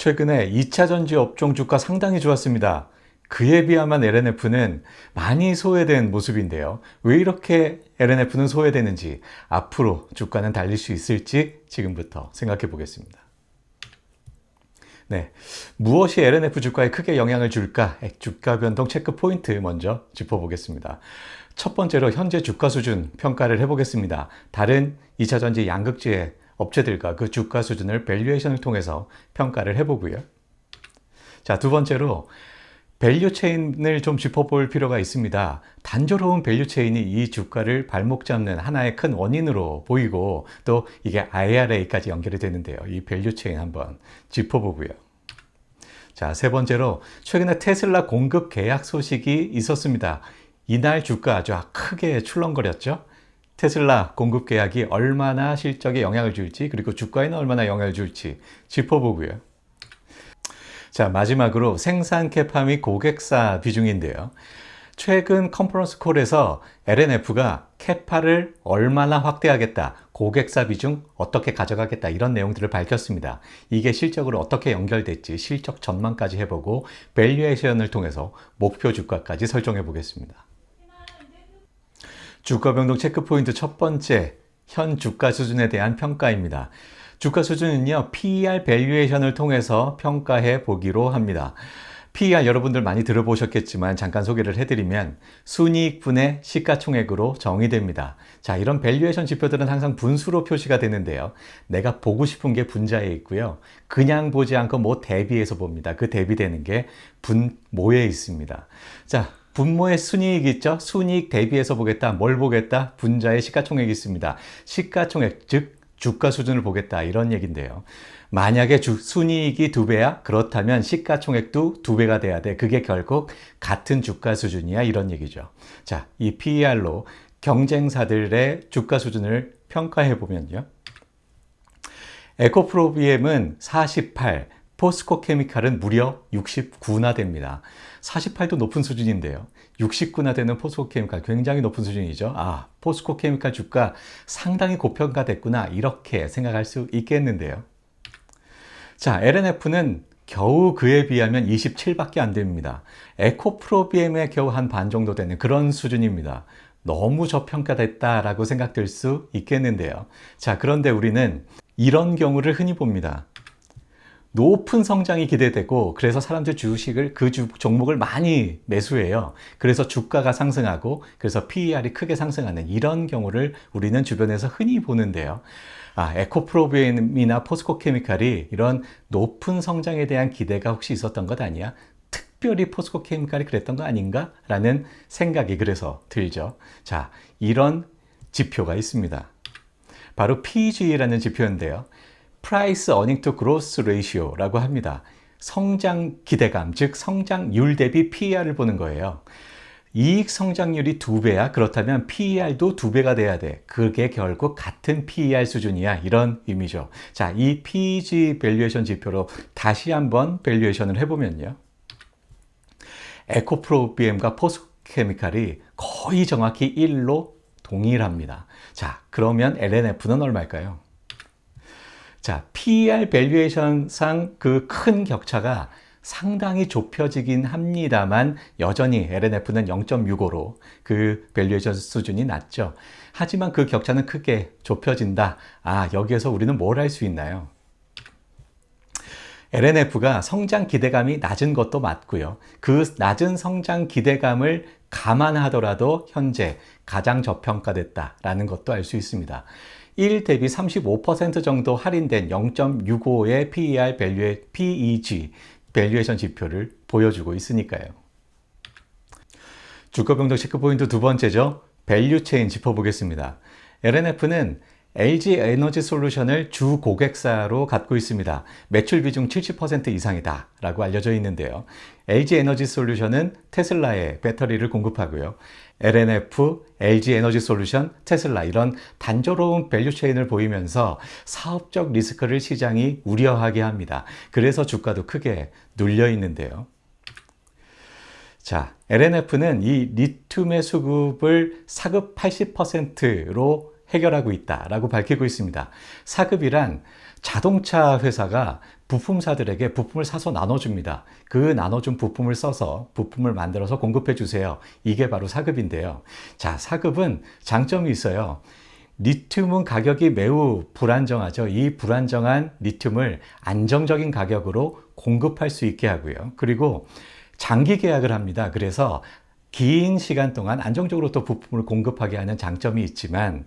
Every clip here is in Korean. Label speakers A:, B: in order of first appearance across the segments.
A: 최근에 2차 전지 업종 주가 상당히 좋았습니다. 그에 비하면 LNF는 많이 소외된 모습인데요. 왜 이렇게 LNF는 소외되는지, 앞으로 주가는 달릴 수 있을지 지금부터 생각해 보겠습니다. 네, 무엇이 LNF 주가에 크게 영향을 줄까? 주가 변동 체크 포인트 먼저 짚어보겠습니다. 첫 번째로 현재 주가 수준 평가를 해보겠습니다. 다른 2차 전지 양극재 업체들과 그 주가 수준을 밸류에이션을 통해서 평가를 해보고요. 자, 두 번째로 밸류 체인을 좀 짚어볼 필요가 있습니다. 단조로운 밸류 체인이 이 주가를 발목 잡는 하나의 큰 원인으로 보이고, 또 이게 IRA까지 연결이 되는데요. 이 밸류 체인 한번 짚어보고요. 자, 세 번째로 최근에 테슬라 공급 계약 소식이 있었습니다. 이날 주가 아주 크게 출렁거렸죠. 테슬라 공급 계약이 얼마나 실적에 영향을 줄지, 그리고 주가에는 얼마나 영향을 줄지 짚어보고요. 자, 마지막으로 생산 캐파 및 고객사 비중인데요. 최근 컨퍼런스 콜에서 LNF가 캐파를 얼마나 확대하겠다, 고객사 비중 어떻게 가져가겠다, 이런 내용들을 밝혔습니다. 이게 실적으로 어떻게 연결될지 실적 전망까지 해보고 밸류에이션을 통해서 목표 주가까지 설정해 보겠습니다. 주가 변동 체크 포인트 첫 번째, 현 주가 수준에 대한 평가입니다. 주가 수준은요, PER 밸류에이션을 통해서 평가해 보기로 합니다. PER 여러분들 많이 들어보셨겠지만 잠깐 소개를 해드리면 순이익분의 시가총액으로 정의됩니다. 자, 이런 밸류에이션 지표들은 항상 분수로 표시가 되는데요. 내가 보고 싶은 게 분자에 있고요. 그냥 보지 않고 뭐 대비해서 봅니다. 그 대비되는 게 분모에 있습니다. 자, 분모의 순이익이 있죠? 순이익 대비해서 보겠다. 뭘 보겠다? 분자의 시가총액이 있습니다. 시가총액, 즉 주가 수준을 보겠다, 이런 얘기인데요. 만약에 순이익이 2배야? 그렇다면 시가총액도 2배가 돼야 돼. 그게 결국 같은 주가 수준이야, 이런 얘기죠. 자, 이 PER로 경쟁사들의 주가 수준을 평가해 보면요. 에코프로비엠은 48, 포스코 케미칼은 무려 69나 됩니다. 48도 높은 수준인데요. 69나 되는 포스코 케미칼, 굉장히 높은 수준이죠. 아, 포스코 케미칼 주가 상당히 고평가됐구나, 이렇게 생각할 수 있겠는데요. 자, LNF는 겨우 그에 비하면 27밖에 안 됩니다. 에코프로비엠에 겨우 한 반 정도 되는 그런 수준입니다. 너무 저평가됐다라고 생각될 수 있겠는데요. 자, 그런데 우리는 이런 경우를 흔히 봅니다. 높은 성장이 기대되고, 그래서 사람들 주식을, 그 종목을 많이 매수해요. 그래서 주가가 상승하고, 그래서 PER이 크게 상승하는 이런 경우를 우리는 주변에서 흔히 보는데요. 아, 에코프로비엠이나 포스코 케미칼이 이런 높은 성장에 대한 기대가 혹시 있었던 것 아니야? 특별히 포스코 케미칼이 그랬던 거 아닌가? 라는 생각이 그래서 들죠. 자, 이런 지표가 있습니다. 바로 PEG라는 지표인데요. Price Earning to Growth Ratio라고 합니다. 성장 기대감, 즉 성장률 대비 PER을 보는 거예요. 이익 성장률이 2배야? 그렇다면 PER도 2배가 돼야 돼. 그게 결국 같은 PER 수준이야, 이런 의미죠. 자, 이 PEG 밸류에이션 지표로 다시 한번 밸류에이션을 해보면요. 에코프로비엠과 포스코케미칼이 거의 정확히 1로 동일합니다. 자, 그러면 LNF는 얼마일까요? 자, PER 밸류에이션상 그 큰 격차가 상당히 좁혀지긴 합니다만, 여전히 LNF는 0.65로 그 밸류에이션 수준이 낮죠. 하지만 그 격차는 크게 좁혀진다. 아, 여기에서 우리는 뭘 할 수 있나요? LNF가 성장 기대감이 낮은 것도 맞고요. 그 낮은 성장 기대감을 감안하더라도 현재 가장 저평가됐다라는 것도 알 수 있습니다. 1 대비 35% 정도 할인된 0.65의 PEG, 밸류에이션 지표를 보여주고 있으니까요. 주가 변동 체크 포인트 두 번째죠. 밸류 체인 짚어보겠습니다. LNF는 LG 에너지 솔루션을 주 고객사로 갖고 있습니다. 매출 비중 70% 이상이다 라고 알려져 있는데요. LG 에너지 솔루션은 테슬라에 배터리를 공급하고요. LNF, LG 에너지 솔루션, 테슬라, 이런 단조로운 밸류 체인을 보이면서 사업적 리스크를 시장이 우려하게 합니다. 그래서 주가도 크게 눌려 있는데요. 자, LNF는 이 리튬의 수급을 사급 80%로 해결하고 있다라고 밝히고 있습니다. 사급이란 자동차 회사가 부품사들에게 부품을 사서 나눠줍니다. 그 나눠준 부품을 써서 부품을 만들어서 공급해 주세요. 이게 바로 사급인데요. 자, 사급은 장점이 있어요. 리튬은 가격이 매우 불안정하죠. 이 불안정한 리튬을 안정적인 가격으로 공급할 수 있게 하고요. 그리고 장기 계약을 합니다. 그래서 긴 시간 동안 안정적으로 또 부품을 공급하게 하는 장점이 있지만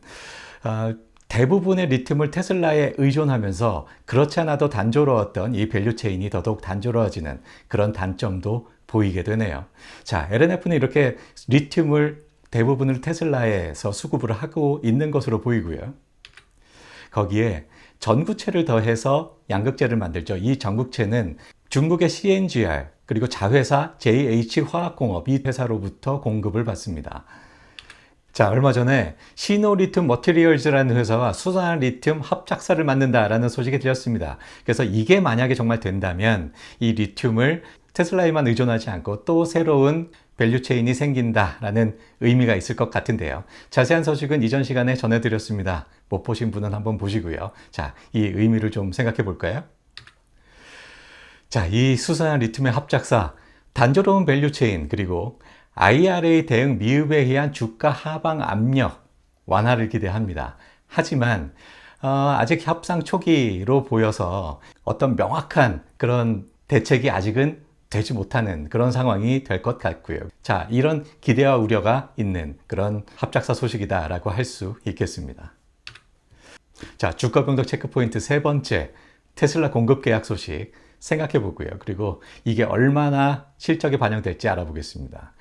A: 대부분의 리튬을 테슬라에 의존하면서 그렇지 않아도 단조로웠던 이 밸류체인이 더더욱 단조로워지는 그런 단점도 보이게 되네요. 자, LNF는 이렇게 리튬을 대부분을 테슬라에서 수급을 하고 있는 것으로 보이고요. 거기에 전구체를 더해서 양극재를 만들죠. 이 전구체는 중국의 CNGR 그리고 자회사 JH화학공업 이 회사로부터 공급을 받습니다. 자, 얼마 전에 시노리튬 머티리얼즈라는 회사와 수산화 리튬 합작사를 만든다라는 소식이 들렸습니다. 그래서 이게 만약에 정말 된다면 이 리튬을 테슬라에만 의존하지 않고 또 새로운 밸류체인이 생긴다라는 의미가 있을 것 같은데요. 자세한 소식은 이전 시간에 전해드렸습니다. 못 보신 분은 한번 보시고요. 자, 이 의미를 좀 생각해 볼까요? 자, 이 수산화 리튬의 합작사, 단조로운 밸류체인, 그리고 IRA 대응 미흡에 의한 주가 하방 압력 완화를 기대합니다. 하지만 아직 협상 초기로 보여서 어떤 명확한 그런 대책이 아직은 되지 못하는 그런 상황이 될 것 같고요. 자, 이런 기대와 우려가 있는 그런 합작사 소식이다라고 할 수 있겠습니다. 자, 주가 변동 체크포인트 세 번째, 테슬라 공급 계약 소식 생각해 보고요. 그리고 이게 얼마나 실적에 반영될지 알아보겠습니다.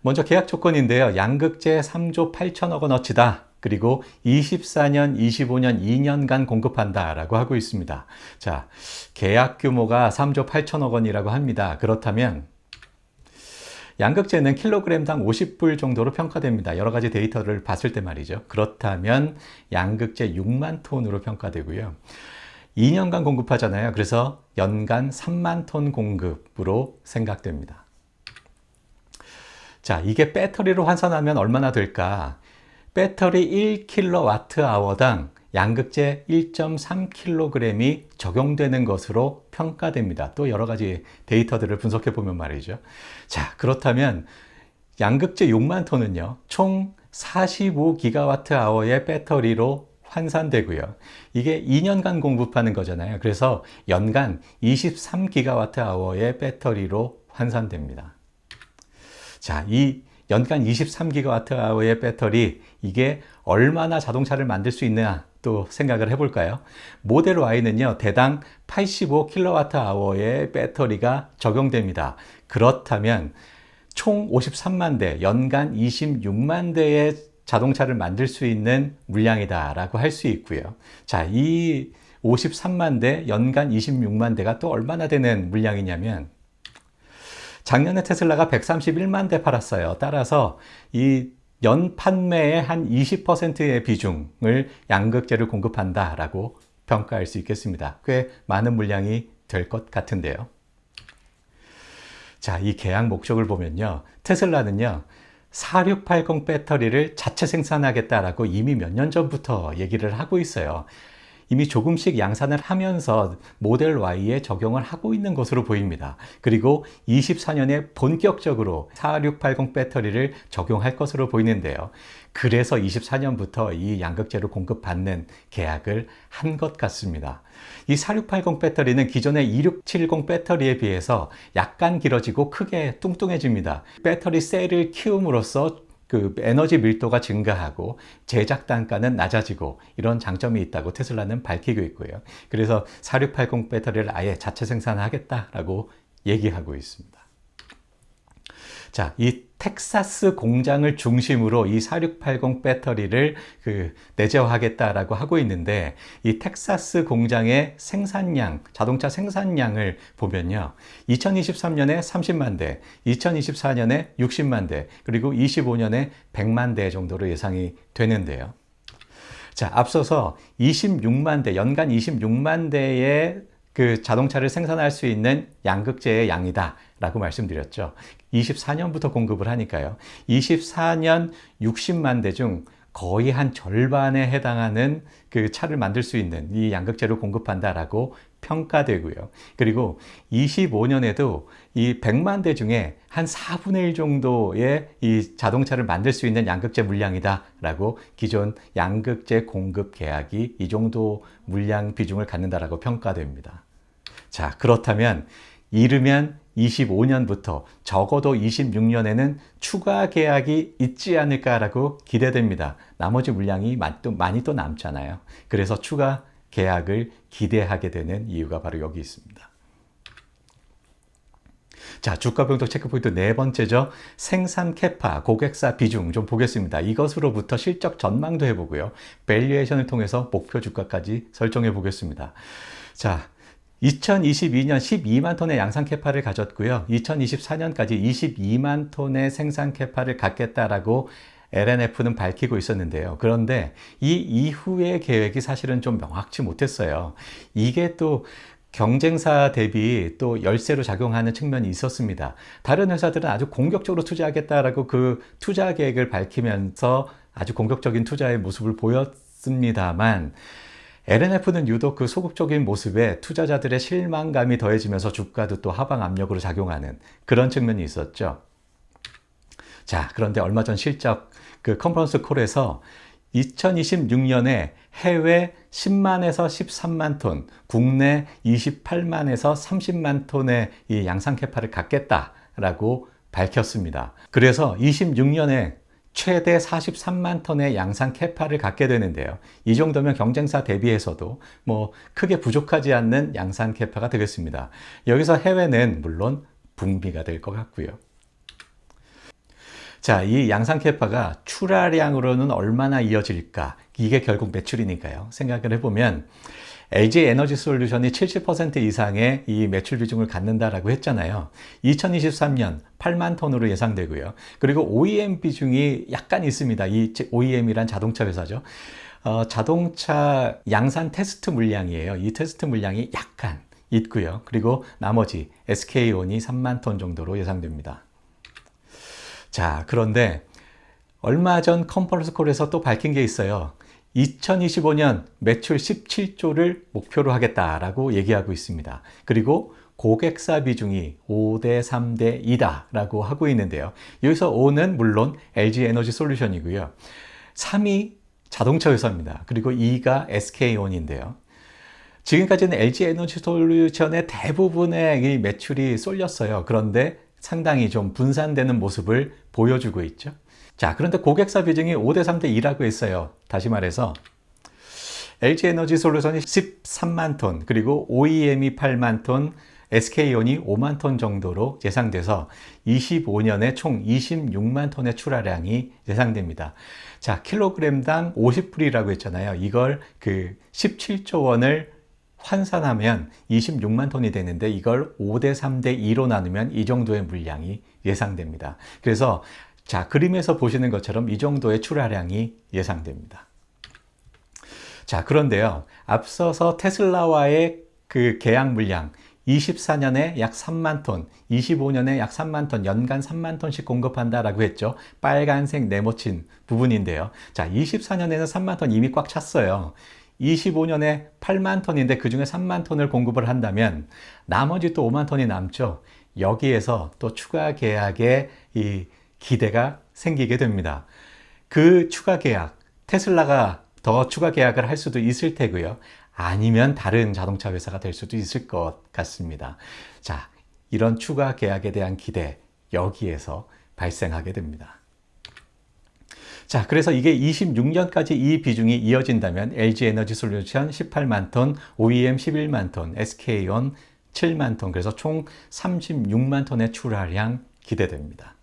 A: 먼저 계약 조건인데요. 양극재 3조 8천억 원어치다. 그리고 24년, 25년 2년간 공급한다라고 하고 있습니다. 자, 계약 규모가 3조 8천억 원이라고 합니다. 그렇다면 양극재는 킬로그램당 50불 정도로 평가됩니다. 여러 가지 데이터를 봤을 때 말이죠. 그렇다면 양극재 6만 톤으로 평가되고요. 2년간 공급하잖아요. 그래서 연간 3만 톤 공급으로 생각됩니다. 자, 이게 배터리로 환산하면 얼마나 될까? 배터리 1kWh당 양극재 1.3kg이 적용되는 것으로 평가됩니다. 또 여러 가지 데이터들을 분석해 보면 말이죠. 자, 그렇다면 양극재 6만 톤은요, 총 45GWh의 배터리로 환산되고요. 이게 2년간 공급하는 거잖아요. 그래서 연간 23GWh의 배터리로 환산됩니다. 자, 이 연간 23GWh의 배터리, 이게 얼마나 자동차를 만들 수 있나 또 생각을 해볼까요? 모델 Y는요, 대당 85kWh의 배터리가 적용됩니다. 그렇다면 총 53만 대, 연간 26만 대의 자동차를 만들 수 있는 물량이다라고 할 수 있고요. 자, 이 53만 대, 연간 26만 대가 또 얼마나 되는 물량이냐면 작년에 테슬라가 131만 대 팔았어요. 따라서 이 연 판매의 한 20%의 비중을 양극재를 공급한다라고 평가할 수 있겠습니다. 꽤 많은 물량이 될 것 같은데요. 자, 이 계약 목적을 보면요. 테슬라는요, 4680 배터리를 자체 생산하겠다라고 이미 몇 년 전부터 얘기를 하고 있어요. 이미 조금씩 양산을 하면서 모델 Y에 적용을 하고 있는 것으로 보입니다. 그리고 24년에 본격적으로 4680 배터리를 적용할 것으로 보이는데요. 그래서 24년부터 이 양극재로 공급받는 계약을 한 것 같습니다. 이 4680 배터리는 기존의 2670 배터리에 비해서 약간 길어지고 크게 뚱뚱해집니다. 배터리 셀을 키움으로써 그 에너지 밀도가 증가하고 제작 단가는 낮아지고 이런 장점이 있다고 테슬라는 밝히고 있고요. 그래서 4680 배터리를 아예 자체 생산하겠다라고 얘기하고 있습니다. 자, 이 텍사스 공장을 중심으로 이 4680 배터리를 내재화하겠다라고 하고 있는데, 이 텍사스 공장의 생산량, 자동차 생산량을 보면요, 2023년에 30만 대, 2024년에 60만 대, 그리고 25년에 100만 대 정도로 예상이 되는데요. 자, 앞서서 26만 대, 연간 26만 대의 그 자동차를 생산할 수 있는 양극재의 양이다 라고 말씀드렸죠. 24년부터 공급을 하니까요. 24년 60만 대 중 거의 한 절반에 해당하는 그 차를 만들 수 있는 이 양극재를 공급한다라고 평가되고요. 그리고 25년에도 이 100만 대 중에 한 4분의 1 정도의 이 자동차를 만들 수 있는 양극재 물량이다라고 기존 양극재 공급 계약이 이 정도 물량 비중을 갖는다라고 평가됩니다. 자, 그렇다면 이르면 25년부터 적어도 26년에는 추가 계약이 있지 않을까라고 기대됩니다. 나머지 물량이 많이 또 남잖아요. 그래서 추가 계약을 기대하게 되는 이유가 바로 여기 있습니다. 자, 주가 변동 체크 포인트 네 번째죠. 생산 캐파, 고객사 비중 좀 보겠습니다. 이것으로부터 실적 전망도 해보고요. 밸류에이션을 통해서 목표 주가까지 설정해 보겠습니다. 자, 2022년 12만 톤의 양산 캐파를 가졌고요. 2024년까지 22만 톤의 생산 캐파를 갖겠다라고 LNF는 밝히고 있었는데요. 그런데 이 이후의 계획이 사실은 좀 명확치 못했어요. 이게 또 경쟁사 대비 또 열세로 작용하는 측면이 있었습니다. 다른 회사들은 아주 공격적으로 투자하겠다라고 그 투자 계획을 밝히면서 아주 공격적인 투자의 모습을 보였습니다만 LNF는 유독 그 소극적인 모습에 투자자들의 실망감이 더해지면서 주가도 또 하방 압력으로 작용하는 그런 측면이 있었죠. 자, 그런데 얼마 전 실적 그 컨퍼런스 콜에서 2026년에 해외 10만에서 13만 톤, 국내 28만에서 30만 톤의 이 양산 캐파를 갖겠다라고 밝혔습니다. 그래서 26년에 최대 43만 톤의 양산 캐파를 갖게 되는데요. 이 정도면 경쟁사 대비해서도 뭐 크게 부족하지 않는 양산 캐파가 되겠습니다. 여기서 해외는 물론 북미가 될 것 같고요. 자, 이 양산 캐파가 출하량으로는 얼마나 이어질까? 이게 결국 매출이니까요. 생각을 해보면 LG 에너지 솔루션이 70% 이상의 이 매출 비중을 갖는다라고 했잖아요. 2023년 8만 톤으로 예상되고요. 그리고 OEM 비중이 약간 있습니다. 이 OEM이란 자동차 회사죠. 자동차 양산 테스트 물량이에요. 이 테스트 물량이 약간 있고요. 그리고 나머지 SK온이 3만 톤 정도로 예상됩니다. 자, 그런데 얼마 전 컨퍼런스 콜에서 또 밝힌 게 있어요. 2025년 매출 17조를 목표로 하겠다라고 얘기하고 있습니다. 그리고 고객사 비중이 5대 3대 2다라고 하고 있는데요. 여기서 5는 물론 LG 에너지 솔루션이고요. 3위 자동차 회사입니다. 그리고 2가 SK온인데요. 지금까지는 LG 에너지 솔루션의 대부분의 이 매출이 쏠렸어요. 그런데 상당히 좀 분산되는 모습을 보여주고 있죠. 자, 그런데 고객사 비중이 5대 3대 2라고 했어요. 다시 말해서 LG 에너지 솔루션이 13만 톤, 그리고 OEM이 8만 톤, SK온이 5만 톤 정도로 예상돼서 25년에 총 26만 톤의 출하량이 예상됩니다. 자, 킬로그램당 50불이라고 했잖아요. 이걸 그 17조 원을 환산하면 26만 톤이 되는데 이걸 5대 3대 2로 나누면 이 정도의 물량이 예상됩니다. 그래서 자, 그림에서 보시는 것처럼 이 정도의 출하량이 예상됩니다. 자, 그런데요. 앞서서 테슬라와의 그 계약 물량 24년에 약 3만 톤, 25년에 약 3만 톤, 연간 3만 톤씩 공급한다라고 했죠. 빨간색 네모친 부분인데요. 자, 24년에는 3만 톤 이미 꽉 찼어요. 25년에 8만 톤인데 그중에 3만 톤을 공급을 한다면 나머지 또 5만 톤이 남죠. 여기에서 또 추가 계약의 이 기대가 생기게 됩니다. 그 추가 계약, 테슬라가 더 추가 계약을 할 수도 있을 테고요. 아니면 다른 자동차 회사가 될 수도 있을 것 같습니다. 자, 이런 추가 계약에 대한 기대, 여기에서 발생하게 됩니다. 자, 그래서 이게 26년까지 이 비중이 이어진다면 LG 에너지 솔루션 18만 톤, OEM 11만 톤, SK온 7만 톤, 그래서 총 36만 톤의 출하량 기대됩니다.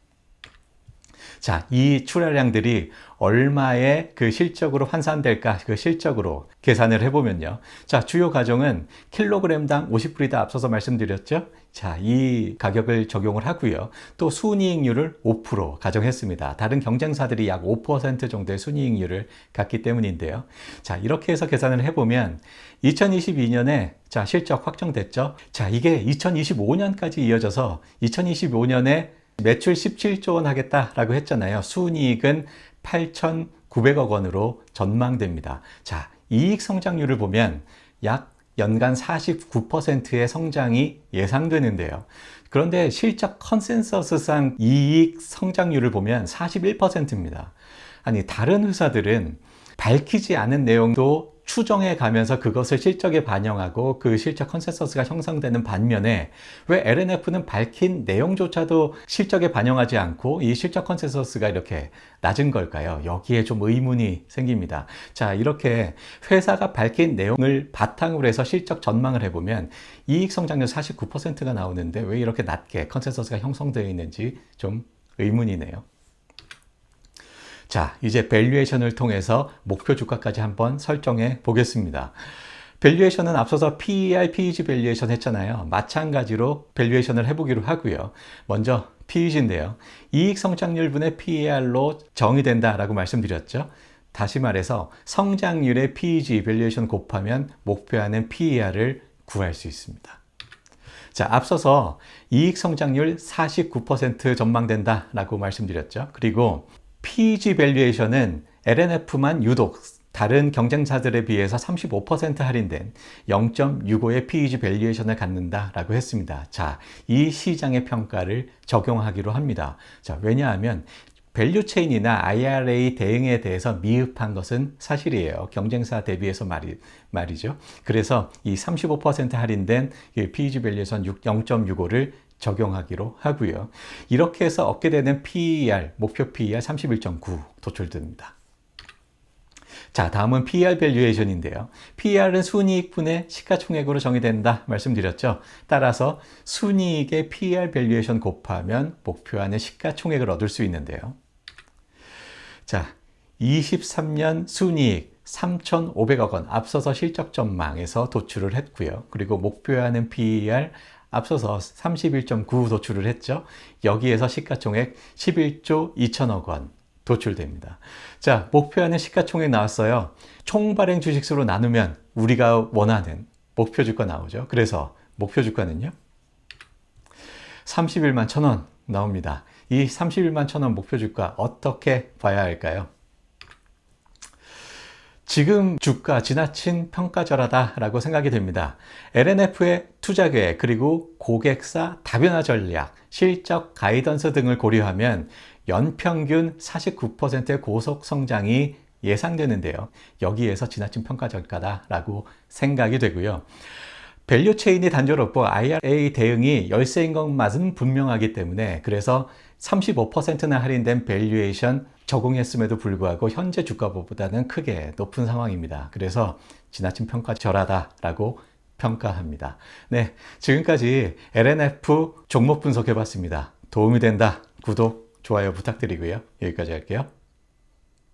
A: 자, 이 출하량들이 얼마의 그 실적으로 환산될까? 그 실적으로 계산을 해보면요. 자, 주요 가정은 킬로그램당 50불이다 앞서서 말씀드렸죠. 자, 이 가격을 적용을 하고요. 또 순이익률을 5% 가정했습니다. 다른 경쟁사들이 약 5% 정도의 순이익률을 갖기 때문인데요. 자, 이렇게 해서 계산을 해보면 2022년에 자, 실적 확정됐죠. 자, 이게 2025년까지 이어져서 2025년에 매출 17조 원 하겠다라고 했잖아요. 순이익은 900억 원으로 전망됩니다. 자, 이익 성장률을 보면 약 연간 49%의 성장이 예상되는데요. 그런데 실적 컨센서스상 이익 성장률을 보면 41%입니다. 아니, 다른 회사들은 밝히지 않은 내용도 추정해 가면서 그것을 실적에 반영하고 그 실적 컨센서스가 형성되는 반면에 왜 LNF는 밝힌 내용조차도 실적에 반영하지 않고 이 실적 컨센서스가 이렇게 낮은 걸까요? 여기에 좀 의문이 생깁니다. 자, 이렇게 회사가 밝힌 내용을 바탕으로 해서 실적 전망을 해보면 이익 성장률 49%가 나오는데 왜 이렇게 낮게 컨센서스가 형성되어 있는지 좀 의문이네요. 자, 이제 밸류에이션을 통해서 목표 주가까지 한번 설정해 보겠습니다. 밸류에이션은 앞서서 PER, PEG 밸류에이션 했잖아요. 마찬가지로 밸류에이션을 해보기로 하고요. 먼저 PEG인데요. 이익 성장률 분의 PER로 정의된다라고 말씀드렸죠. 다시 말해서 성장률의 PEG 밸류에이션 곱하면 목표하는 PER을 구할 수 있습니다. 자, 앞서서 이익 성장률 49% 전망된다라고 말씀드렸죠. 그리고 PEG 밸류에이션은 LNF만 유독 다른 경쟁사들에 비해서 35% 할인된 0.65의 PEG 밸류에이션을 갖는다라고 했습니다. 자, 이 시장의 평가를 적용하기로 합니다. 자, 왜냐하면 밸류체인이나 IRA 대응에 대해서 미흡한 것은 사실이에요. 경쟁사 대비해서 말이죠. 그래서 이 35% 할인된 PEG 밸류에이션 0.65를 적용하기로 하고요. 이렇게 해서 얻게 되는 PER, 목표 PER 31.9 도출됩니다. 자, 다음은 PER 밸류에이션인데요. PER은 순이익분의 시가총액으로 정의된다 말씀드렸죠. 따라서 순이익의 PER 밸류에이션 곱하면 목표하는 시가총액을 얻을 수 있는데요. 자, 23년 순이익 3,500억 원 앞서서 실적 전망에서 도출을 했고요. 그리고 목표하는 PER 앞서서 31.9 도출을 했죠. 여기에서 시가총액 11조 2천억 원 도출됩니다. 자, 목표하는 시가총액 나왔어요. 총발행 주식수로 나누면 우리가 원하는 목표 주가 나오죠. 그래서 목표 주가는요? 31만 1,000원 나옵니다. 이 31만 1,000원 목표 주가 어떻게 봐야 할까요? 지금 주가 지나친 평가절하다라고 생각이 됩니다. LNF의 투자 계획 그리고 고객사 다변화 전략, 실적 가이던스 등을 고려하면 연평균 49%의 고속 성장이 예상되는데요. 여기에서 지나친 평가절가다라고 생각이 되고요. 밸류 체인이 단조롭고 IRA 대응이 열세인 것만은 분명하기 때문에 그래서 35%나 할인된 밸류에이션 적용했음에도 불구하고 현재 주가보다는 크게 높은 상황입니다. 그래서 지나친 평가절하다라고 평가합니다. 네, 지금까지 LNF 종목 분석해봤습니다. 도움이 된다. 구독, 좋아요 부탁드리고요. 여기까지 할게요.